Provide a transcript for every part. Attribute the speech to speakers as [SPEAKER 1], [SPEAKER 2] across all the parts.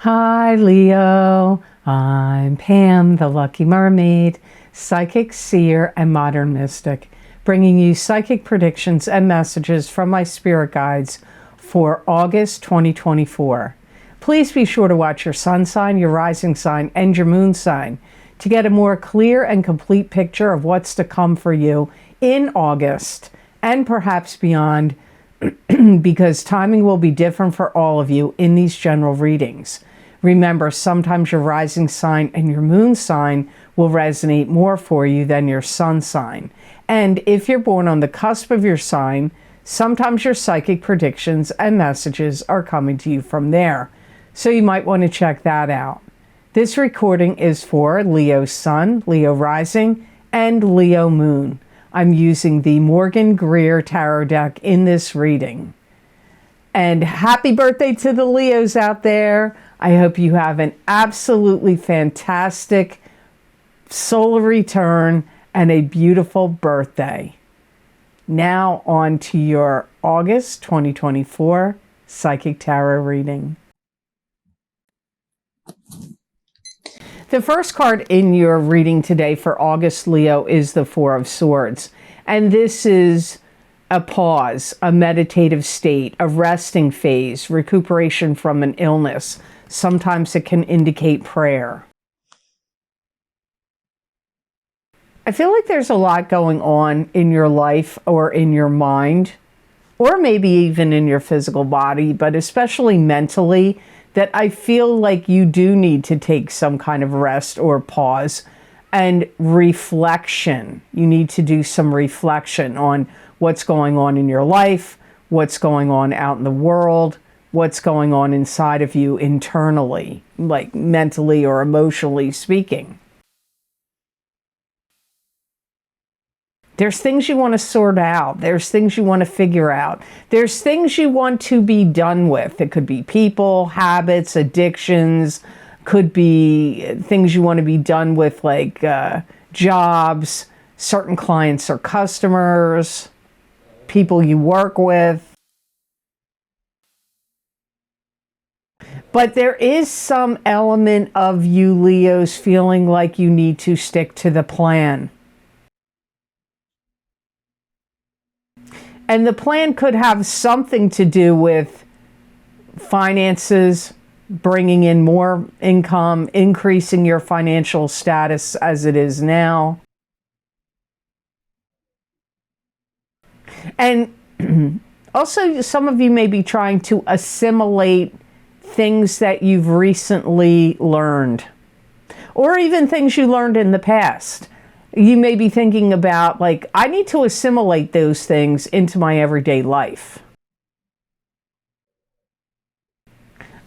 [SPEAKER 1] Hi Leo, I'm Pam, the Lucky Mermaid, psychic, seer, and modern mystic, bringing you psychic predictions and messages from my spirit guides for August 2024. Please be sure to watch your sun sign, your rising sign, and your moon sign to get a more clear and complete picture of what's to come for you in August and perhaps beyond, because timing will be different for all of you in these general readings. Remember, sometimes your rising sign and your moon sign will resonate more for you than your sun sign. And if you're born on the cusp of your sign, sometimes your psychic predictions and messages are coming to you from there. So you might want to check that out. This recording is for Leo Sun, Leo Rising, and Leo Moon. I'm using the Morgan Greer Tarot deck in this reading. And happy birthday to the Leos out there. I hope you have an absolutely fantastic solar return and a beautiful birthday. Now on to your August 2024 Psychic Tarot reading. The first card in your reading today for August, Leo, is the Four of Swords. And this is a pause, a meditative state, a resting phase, recuperation from an illness. Sometimes it can indicate prayer. I feel like there's a lot going on in your life or in your mind, or maybe even in your physical body, but especially mentally, that I feel like you do need to take some kind of rest or pause and reflection. You need to do some reflection on what's going on in your life, what's going on out in the world, what's going on inside of you internally, like mentally or emotionally speaking. There's things you want to sort out. There's things you want to figure out. There's things you want to be done with. It could be people, habits, addictions, could be things you want to be done with, like jobs, certain clients or customers, people you work with. But there is some element of you Leos feeling like you need to stick to the plan. And the plan could have something to do with finances, bringing in more income, increasing your financial status as it is now. And also, some of you may be trying to assimilate things that you've recently learned, or even things you learned in the past. You may be thinking about, like, I need to assimilate those things into my everyday life.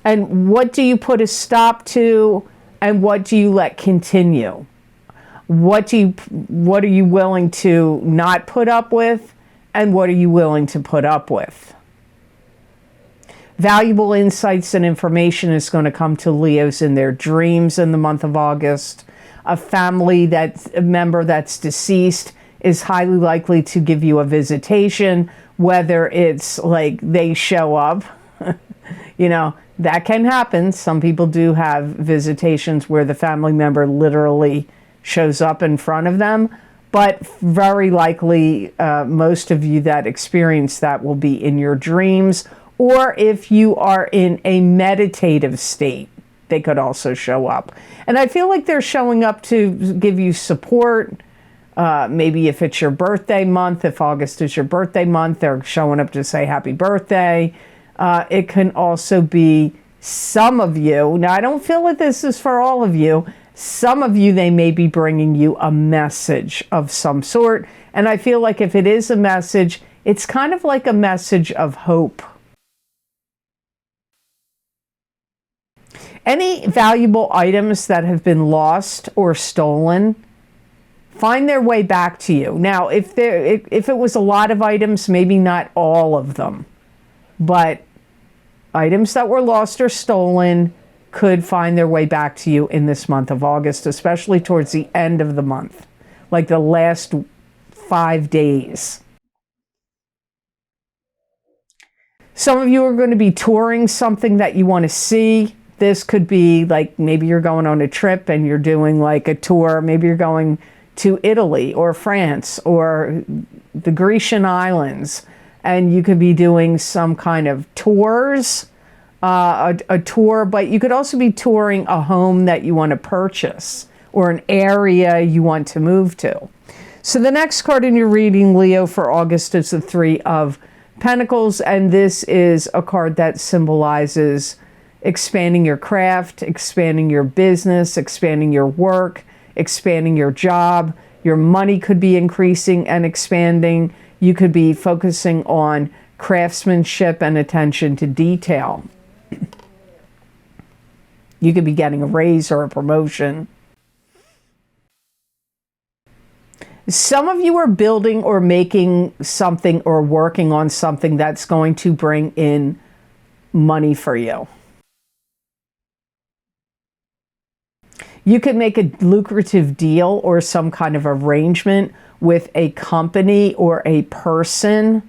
[SPEAKER 1] And what do you put a stop to, and what do you let continue? What are you willing to not put up with, and what are you willing to put up with? Valuable insights and information is going to come to Leos in their dreams in the month of August. A member that's deceased is highly likely to give you a visitation, whether it's like they show up. You know, that can happen. Some people do have visitations where the family member literally shows up in front of them, but very likely most of you that experience that will be in your dreams, or if you are in a meditative state, they could also show up. And I feel like they're showing up to give you support. Maybe if it's your birthday month, if August is your birthday month, they're showing up to say happy birthday. It can also be some of you. Now, I don't feel that this is for all of you. Some of you, they may be bringing you a message of some sort. And I feel like if it is a message, it's kind of like a message of hope. Any valuable items that have been lost or stolen find their way back to you. Now, if it was a lot of items, maybe not all of them, but items that were lost or stolen could find their way back to you in this month of August, especially towards the end of the month, like the last 5 days. Some of you are going to be touring something that you want to see. this could be like maybe you're going on a trip and you're doing like a tour. Maybe you're going to Italy or France or the Grecian islands, and you could be doing some kind of tours, a tour, but you could also be touring a home that you want to purchase or an area you want to move to. So the next card in your reading, Leo, for August is the Three of Pentacles, and this is a card that symbolizes expanding your craft, expanding your business, expanding your work, expanding your job. Your money could be increasing and expanding. You could be focusing on craftsmanship and attention to detail. You could be getting a raise or a promotion. Some of you are building or making something or working on something that's going to bring in money for you. You could make a lucrative deal or some kind of arrangement with a company or a person.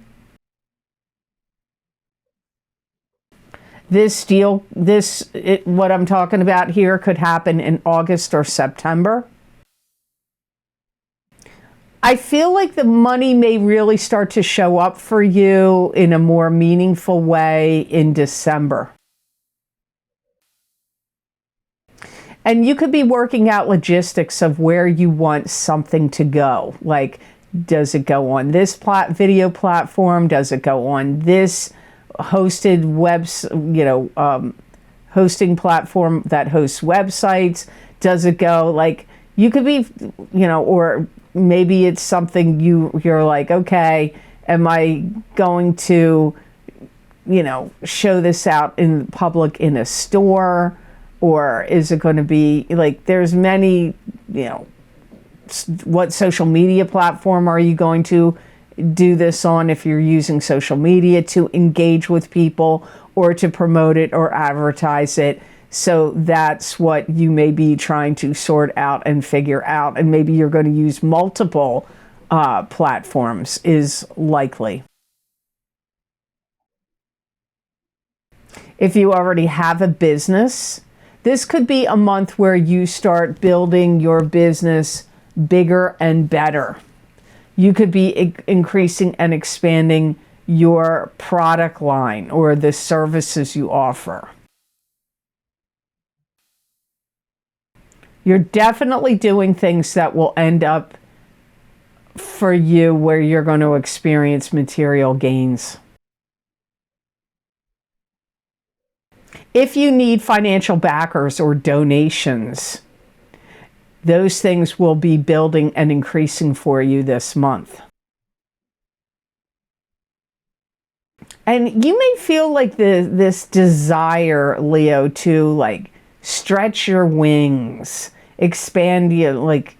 [SPEAKER 1] This deal, what I'm talking about here, could happen in August or September. I feel like the money may really start to show up for you in a more meaningful way in December. And you could be working out logistics of where you want something to go. Like, does it go on this video platform? Does it go on this hosted hosting platform that hosts websites? Does it go, like, you could be, or maybe it's something you're like, okay, am I going to, show this out in public in a store? Or is it going to be, like, there's many, what social media platform are you going to do this on if you're using social media to engage with people or to promote it or advertise it? So that's what you may be trying to sort out and figure out. And maybe you're going to use multiple platforms is likely. If you already have a business, this could be a month where you start building your business bigger and better. You could be increasing and expanding your product line or the services you offer. You're definitely doing things that will end up for you where you're going to experience material gains. If you need financial backers or donations, those things will be building and increasing for you this month. And you may feel like this desire, Leo, to like stretch your wings, expand you, like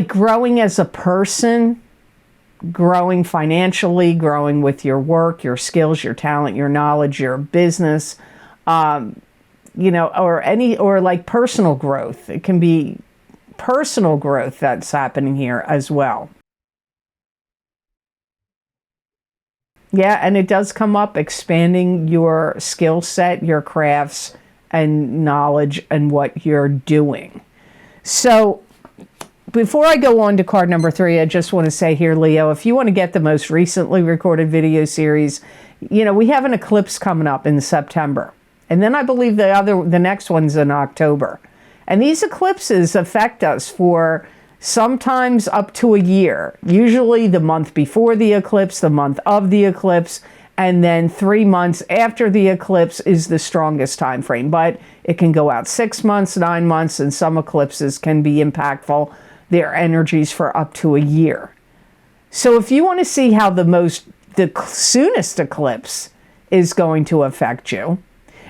[SPEAKER 1] growing as a person, growing financially, growing with your work, your skills, your talent, your knowledge, your business, or like personal growth. It can be personal growth that's happening here as well. Yeah, and it does come up expanding your skill set, your crafts, and knowledge and what you're doing. So before I go on to card number 3, I just want to say here, Leo, if you want to get the most recently recorded video series, we have an eclipse coming up in September. And then I believe the next one's in October. And these eclipses affect us for sometimes up to a year. Usually the month before the eclipse, the month of the eclipse, and then 3 months after the eclipse is the strongest time frame. But it can go out 6 months, 9 months, and some eclipses can be impactful, their energies, for up to a year. So if you want to see how the soonest eclipse is going to affect you,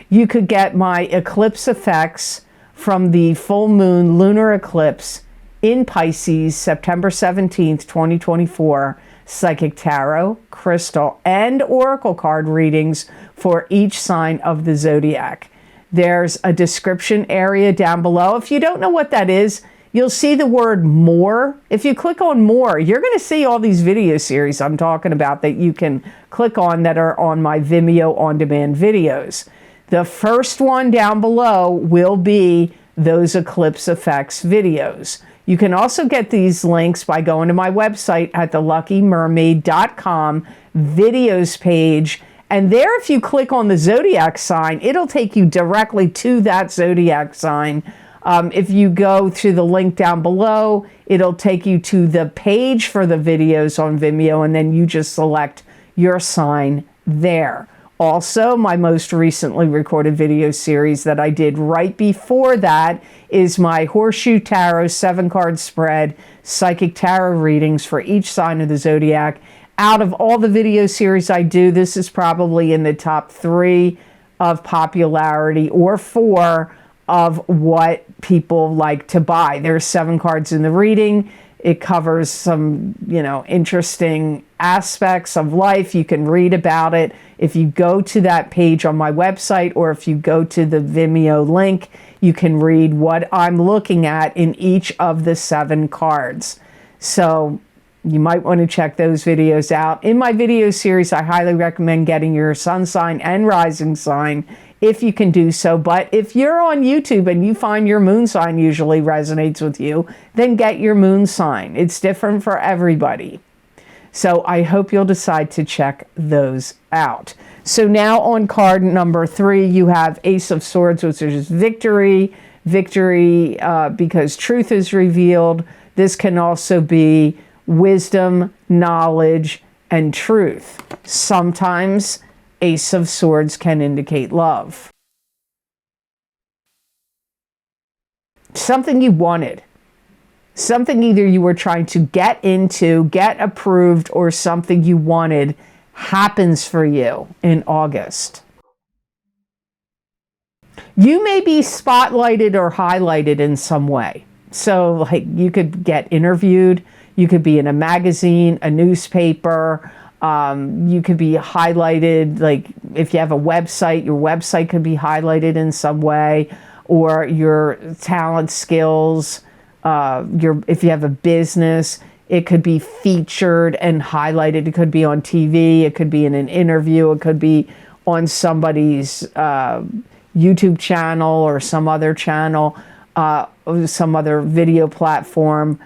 [SPEAKER 1] you could get my eclipse effects from the full moon lunar eclipse in Pisces, September 17th, 2024, psychic tarot, crystal, and oracle card readings for each sign of the zodiac. There's a description area down below. If you don't know what that is, you'll see the word more. If you click on more, you're going to see all these video series I'm talking about that you can click on that are on my Vimeo on-demand videos. The first one down below will be those eclipse effects videos. You can also get these links by going to my website at theluckymermaid.com videos page. And there, if you click on the zodiac sign, it'll take you directly to that zodiac sign. If you go through the link down below, it'll take you to the page for the videos on Vimeo, and then you just select your sign there. Also, my most recently recorded video series that I did right before that is my Horseshoe Tarot 7-card spread, psychic tarot readings for each sign of the zodiac. Out of all the video series I do, this is probably in the top 3 of popularity, or 4 of what people like to buy. There's 7 cards in the reading. It covers some, interesting aspects of life. You can read about it. If you go to that page on my website, or if you go to the Vimeo link, you can read what I'm looking at in each of the 7 cards. So you might want to check those videos out. In my video series, I highly recommend getting your sun sign and rising sign if you can do so. But if you're on YouTube and you find your moon sign usually resonates with you, then get your moon sign. It's different for everybody. So I hope you'll decide to check those out. So now on card number 3, you have Ace of Swords, which is victory. Victory because truth is revealed. This can also be wisdom, knowledge, and truth. Sometimes Ace of Swords can indicate love. Something you wanted. Something either you were trying to get into, get approved, or something you wanted happens for you in August. You may be spotlighted or highlighted in some way. So like you could get interviewed, you could be in a magazine, a newspaper, you could be highlighted, like if you have a website, your website could be highlighted in some way, or your talent, skills, if you have a business, it could be featured and highlighted. It could be on TV, it could be in an interview, it could be on somebody's YouTube channel or some other channel, some other video platform.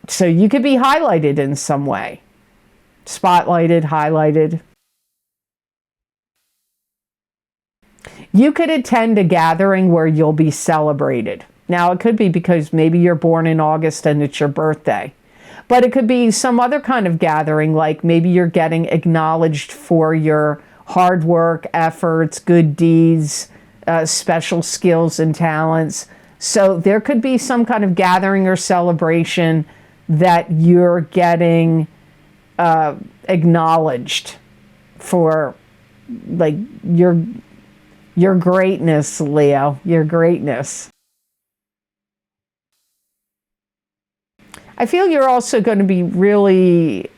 [SPEAKER 1] So you could be highlighted in some way. Spotlighted, highlighted. You could attend a gathering where you'll be celebrated. Now, it could be because maybe you're born in August and it's your birthday. But it could be some other kind of gathering, like maybe you're getting acknowledged for your hard work, efforts, good deeds, special skills and talents. So there could be some kind of gathering or celebration that you're getting acknowledged for, like your greatness, Leo, your greatness. I feel you're also going to be really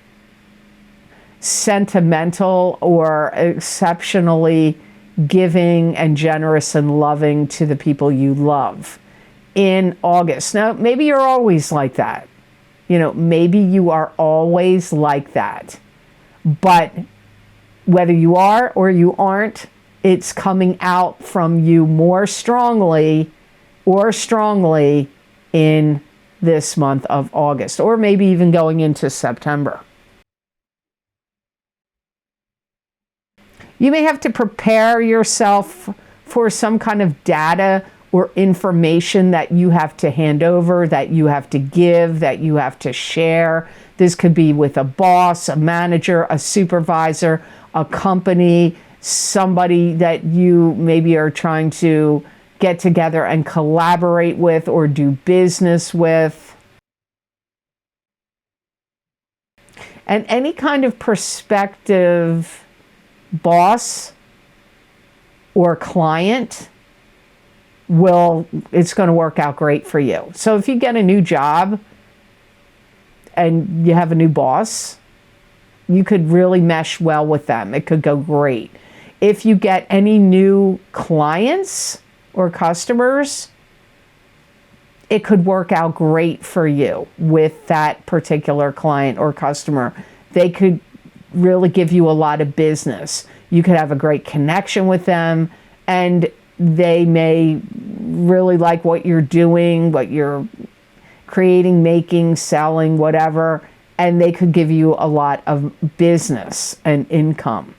[SPEAKER 1] sentimental or exceptionally giving and generous and loving to the people you love in August. Now, maybe you're always like that. Maybe you are always like that. But whether you are or you aren't, it's coming out from you more strongly in this month of August, or maybe even going into September. You may have to prepare yourself for some kind of data or information that you have to hand over, that you have to give, that you have to share. This could be with a boss, a manager, a supervisor, a company, somebody that you maybe are trying to get together and collaborate with or do business with. And any kind of prospective boss or client it's going to work out great for you. So if you get a new job and you have a new boss, you could really mesh well with them. It could go great. If you get any new clients or customers, it could work out great for you with that particular client or customer. They could really give you a lot of business. You could have a great connection with them, and they may really like what you're doing, what you're creating, making, selling, whatever, and they could give you a lot of business and income.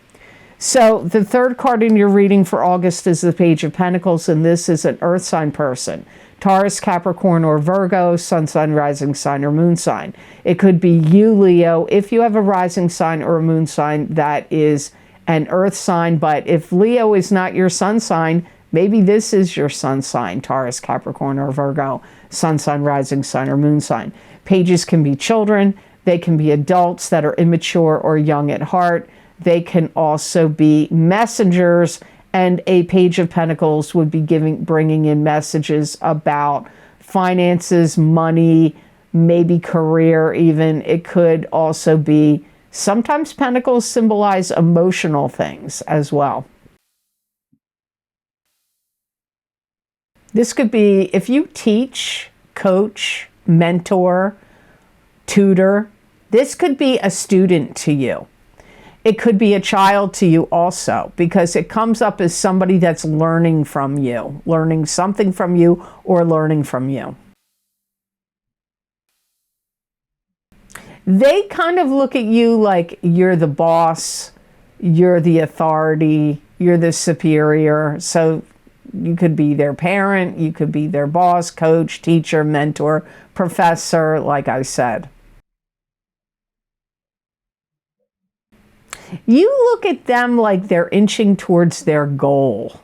[SPEAKER 1] So the third card in your reading for August is the Page of Pentacles, and this is an earth sign person. Taurus, Capricorn, or Virgo, sun sign, rising sign, or moon sign. It could be you, Leo, if you have a rising sign or a moon sign that is an earth sign. But if Leo is not your sun sign, maybe this is your sun sign, Taurus, Capricorn, or Virgo, sun sign, rising sign, or moon sign. Pages can be children. They can be adults that are immature or young at heart. They can also be messengers, and a Page of Pentacles would be bringing in messages about finances, money, maybe career even. It could also be, sometimes Pentacles symbolize emotional things as well. This could be if you teach, coach, mentor, tutor. This could be a student to you. It could be a child to you also, because it comes up as somebody that's learning from you, learning something from you, or learning from you. They kind of look at you like you're the boss, you're the authority, you're the superior. So you could be their parent, you could be their boss, coach, teacher, mentor, professor, like I said. You look at them like they're inching towards their goal.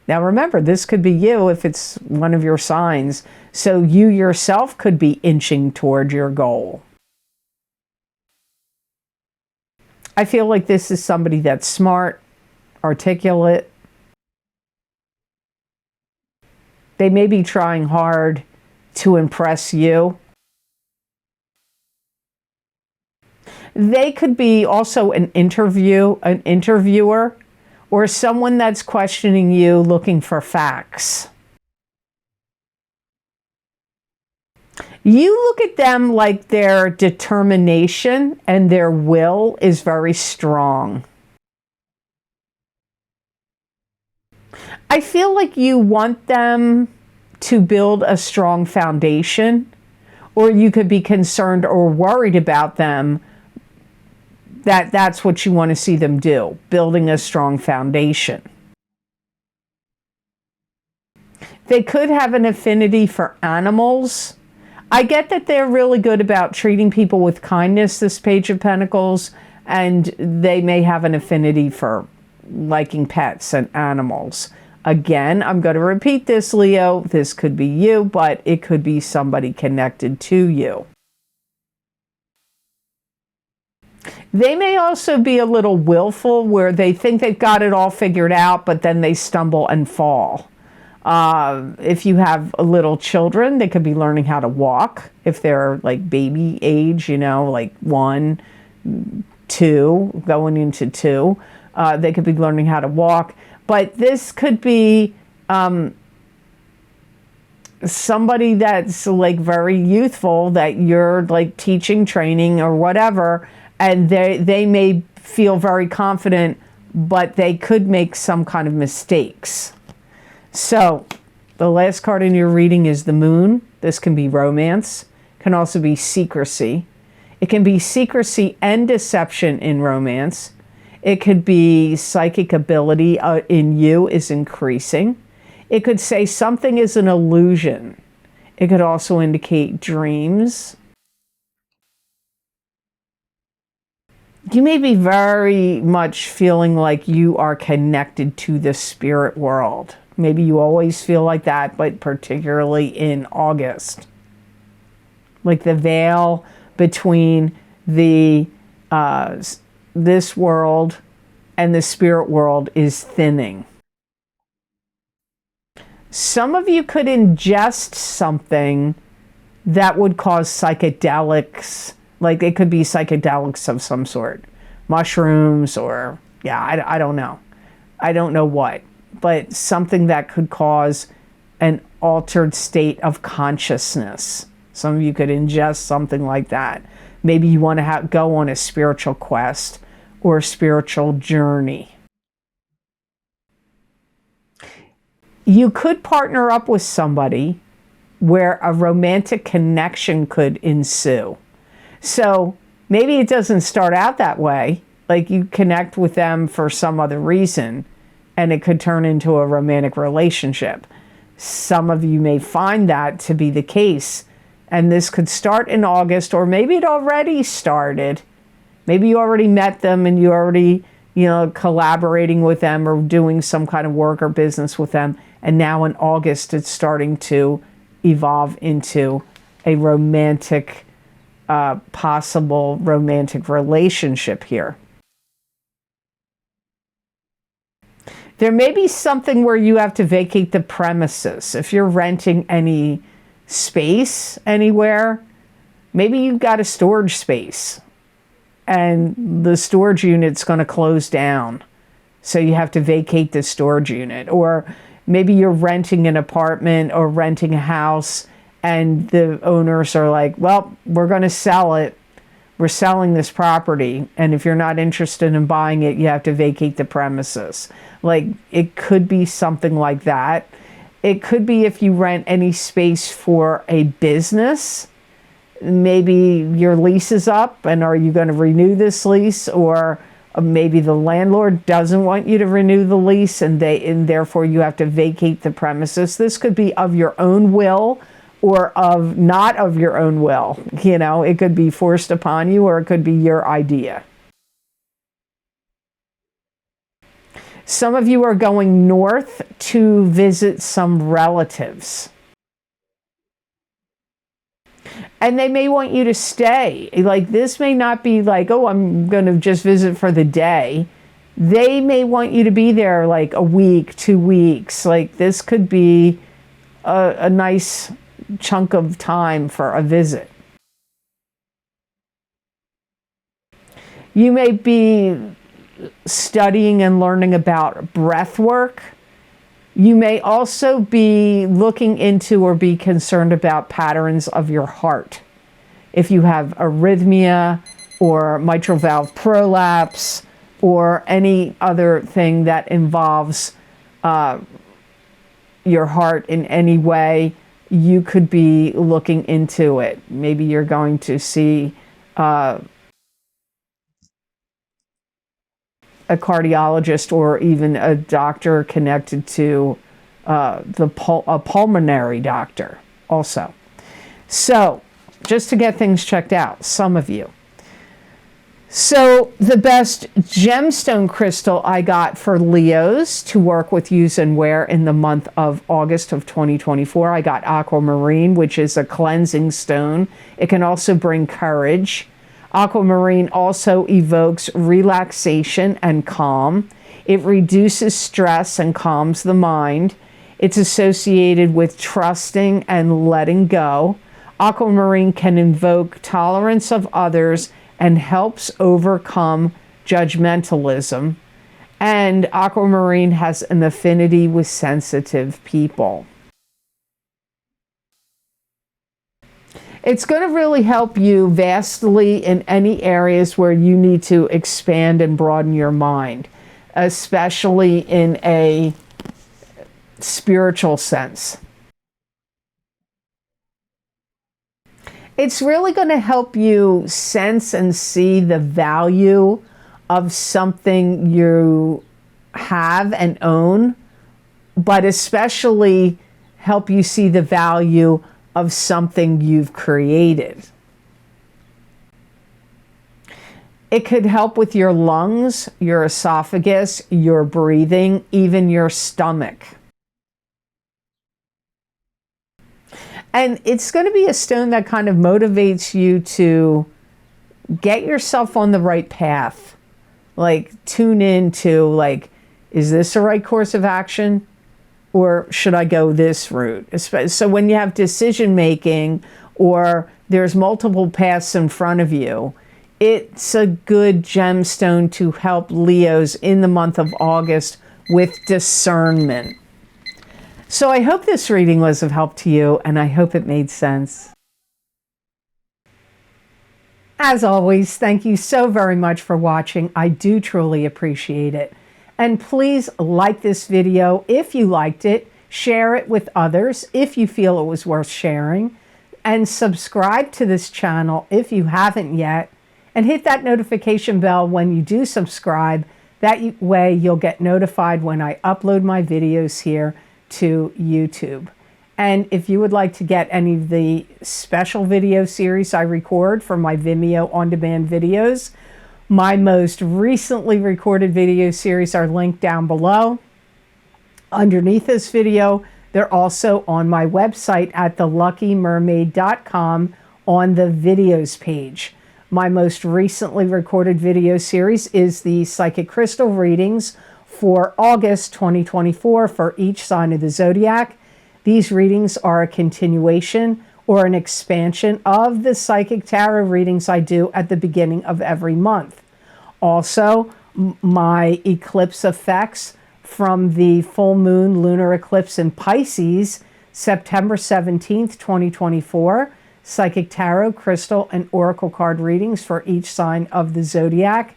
[SPEAKER 1] Now remember, this could be you if it's one of your signs. So you yourself could be inching toward your goal. I feel like this is somebody that's smart, articulate. They may be trying hard to impress you. They could be also an interviewer, or someone that's questioning you, looking for facts. You look at them like their determination and their will is very strong. I feel like you want them to build a strong foundation, or you could be concerned or worried about them, that's what you want to see them do, building a strong foundation. They could have an affinity for animals. I get that they're really good about treating people with kindness, this Page of Pentacles, and they may have an affinity for liking pets and animals. Again, I'm going to repeat this, Leo. This could be you, but it could be somebody connected to you. They may also be a little willful, where they think they've got it all figured out, but then they stumble and fall. If you have little children, they could be learning how to walk. If they're like baby age, you know, like 1, 2, going into 2, they could be learning how to walk. But this could be somebody that's like very youthful that you're like teaching, training, or whatever, and they may feel very confident, but they could make some kind of mistakes. So the last card in your reading is the Moon. This can be romance, can also be secrecy. It can be secrecy and deception in romance. It could be psychic ability in you is increasing. It could say something is an illusion. It could also indicate dreams. You may be very much feeling like you are connected to the spirit world. Maybe you always feel like that, but particularly in August. Like the veil between the this world and the spirit world is thinning. Some of you could ingest something that would cause psychedelics. Like it could be psychedelics of some sort. Mushrooms or, yeah, I don't know. I don't know what. But something that could cause an altered state of consciousness. Some of you could ingest something like that. Maybe you want to go on a spiritual quest or a spiritual journey. You could partner up with somebody where a romantic connection could ensue. So maybe it doesn't start out that way, like you connect with them for some other reason, and it could turn into a romantic relationship. Some of you may find that to be the case, and this could start in August, or maybe it already started. Maybe you already met them and you already, collaborating with them or doing some kind of work or business with them, and now in August it's starting to evolve into a romantic, possible romantic relationship here. There may be something where you have to vacate the premises. If you're renting any space anywhere, maybe you've got a storage space and the storage unit's going to close down. So you have to vacate the storage unit. Or maybe you're renting an apartment or renting a house and the owners are like, well, we're going to sell it. We're selling this property. And if you're not interested in buying it, you have to vacate the premises. Like, it could be something like that. It could be if you rent any space for a business. Maybe your lease is up, and are you going to renew this lease? Or maybe the landlord doesn't want you to renew the lease, and therefore you have to vacate the premises. This could be of your own will or of not of your own will. It could be forced upon you, or it could be your idea. Some of you are going north to visit some relatives. And they may want you to stay. Like, this may not be like, oh, I'm going to just visit for the day. They may want you to be there like a week, 2 weeks. Like, this could be a nice chunk of time for a visit. You may be studying and learning about breath work. You may also be looking into or be concerned about patterns of your heart. If you have arrhythmia or mitral valve prolapse or any other thing that involves your heart in any way, you could be looking into it. Maybe you're going to see a cardiologist or even a doctor connected to a pulmonary doctor also. So, just to get things checked out, some of you. So, the best gemstone crystal I got for Leos to work with, use, and wear in the month of August of 2024, I got aquamarine, which is a cleansing stone. It can also bring courage. Aquamarine also evokes relaxation and calm. It reduces stress and calms the mind. It's associated with trusting and letting go. Aquamarine can invoke tolerance of others and helps overcome judgmentalism. And aquamarine has an affinity with sensitive people. It's going to really help you vastly in any areas where you need to expand and broaden your mind, especially in a spiritual sense. It's really going to help you sense and see the value of something you have and own, but especially help you see the value of something you've created. It could help with your lungs, your esophagus, your breathing, even your stomach. And it's going to be a stone that kind of motivates you to get yourself on the right path. Like, tune into, like, is this the right course of action? Or should I go this route? So when you have decision making or there's multiple paths in front of you, it's a good gemstone to help Leos in the month of August with discernment. So I hope this reading was of help to you, and I hope it made sense. As always, thank you so very much for watching. I do truly appreciate it. And please like this video if you liked it, share it with others if you feel it was worth sharing, and subscribe to this channel if you haven't yet, and hit that notification bell when you do subscribe. That way you'll get notified when I upload my videos here to YouTube. And if you would like to get any of the special video series I record for my Vimeo on-demand videos, my most recently recorded video series are linked down below. Underneath this video, they're also on my website at theluckymermaid.com on the videos page. My most recently recorded video series is the Psychic Crystal readings for August 2024 for each sign of the zodiac. These readings are a continuation or an expansion of the Psychic Tarot readings I do at the beginning of every month. Also, my eclipse effects from the full moon lunar eclipse in Pisces, September 17th, 2024, Psychic Tarot, Crystal, and Oracle card readings for each sign of the zodiac.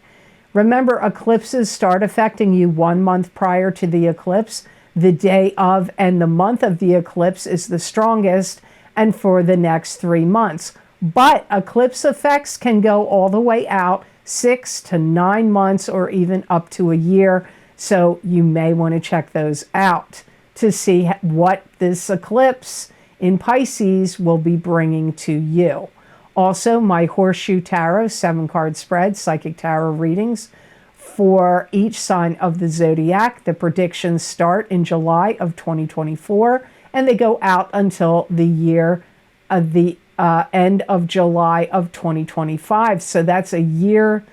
[SPEAKER 1] Remember, eclipses start affecting you 1 month prior to the eclipse. The day of and the month of the eclipse is the strongest, and for the next 3 months. But eclipse effects can go all the way out 6 to 9 months or even up to a year. So you may want to check those out to see what this eclipse in Pisces will be bringing to you. Also, my Horseshoe Tarot 7-card spread, Psychic Tarot readings for each sign of the zodiac. The predictions start in July of 2024, and they go out until the year of the end of July of 2025. So that's a year's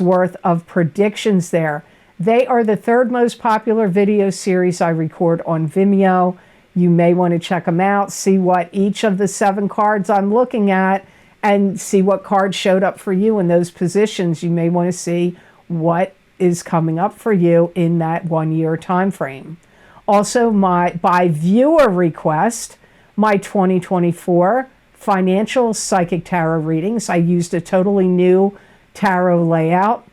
[SPEAKER 1] worth of predictions there. They are the 3rd most popular video series I record on Vimeo. You may want to check them out, see what each of the 7 cards I'm looking at, and see what cards showed up for you in those positions. You may want to see what is coming up for you in that 1-year time frame. Also, by viewer request, my 2024 financial Psychic Tarot readings. I used a totally new tarot layout,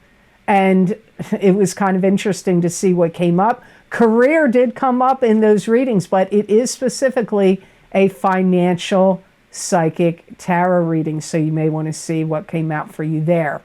[SPEAKER 1] and it was kind of interesting to see what came up. Career did come up in those readings, but it is specifically a financial Psychic Tarot reading, so you may want to see what came out for you there.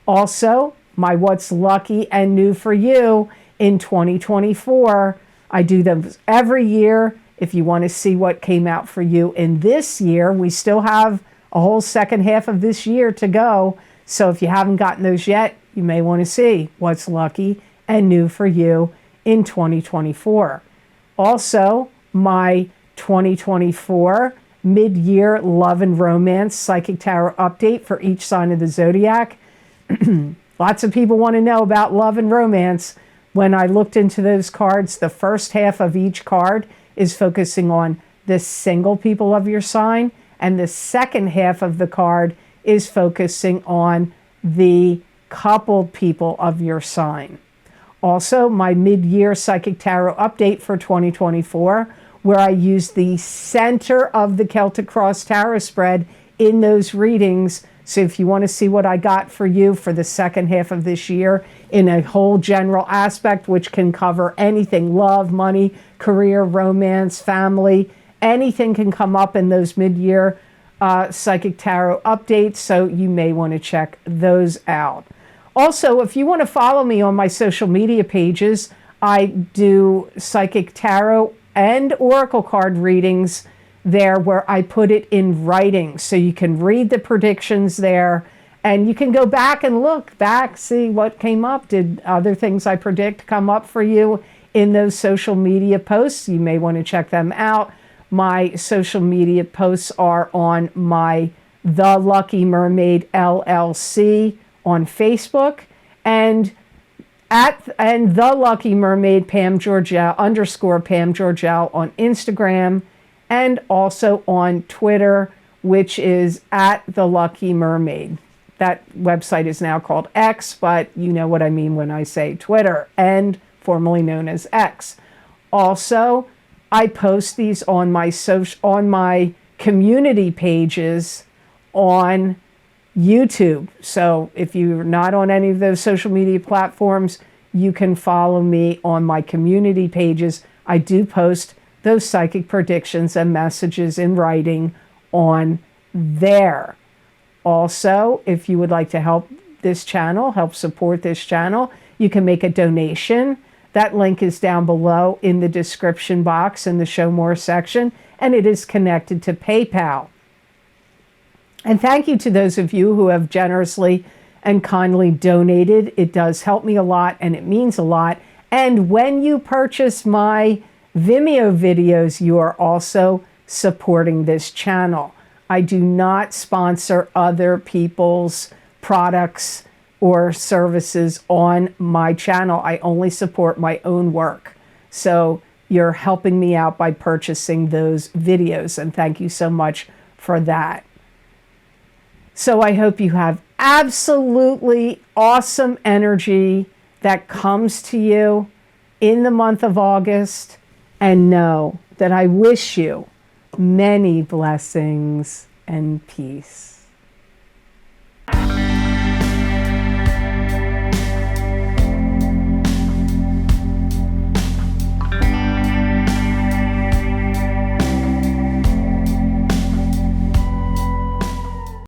[SPEAKER 1] Also, my What's Lucky and New for You in 2024. I do them every year. If you want to see what came out for you in this year, we still have a whole second half of this year to go. So if you haven't gotten those yet, you may want to see What's Lucky and New for You in 2024. Also, my 2024 mid-year love and romance Psychic Tarot update for each sign of the zodiac. Lots of people want to know about love and romance. When I looked into those cards, the first half of each card is focusing on the single people of your sign, and the second half of the card is focusing on the coupled people of your sign. Also, my mid-year Psychic Tarot update for 2024, where I use the center of the Celtic Cross Tarot spread in those readings. So if you want to see what I got for you for the second half of this year in a whole general aspect, which can cover anything, love, money, career, romance, family, anything can come up in those mid-year Psychic Tarot updates. So you may want to check those out. Also, if you want to follow me on my social media pages, I do Psychic Tarot and Oracle card readings there where I put it in writing. So you can read the predictions there, and you can go back and look back, see what came up. Did other things I predict come up for you in those social media posts? You may want to check them out. My social media posts are on my The Lucky Mermaid LLC on Facebook, and The Lucky Mermaid Pam Georgel _Pam Georgel on Instagram, and also on Twitter, which is at The Lucky Mermaid. That website is now called X, but you know what I mean when I say Twitter, and formerly known as X. Also, I post these on my community pages on YouTube. So if you're not on any of those social media platforms, you can follow me on my community pages. I do post those psychic predictions and messages in writing on there. Also, if you would like to help this channel, help support this channel, you can make a donation. That link is down below in the description box in the Show More section, and it is connected to PayPal. And thank you to those of you who have generously and kindly donated. It does help me a lot, and it means a lot. And when you purchase my Vimeo videos, you are also supporting this channel. I do not sponsor other people's products or services on my channel. I only support my own work. So you're helping me out by purchasing those videos, and thank you so much for that. So I hope you have absolutely awesome energy that comes to you in the month of August, and know that I wish you many blessings and peace.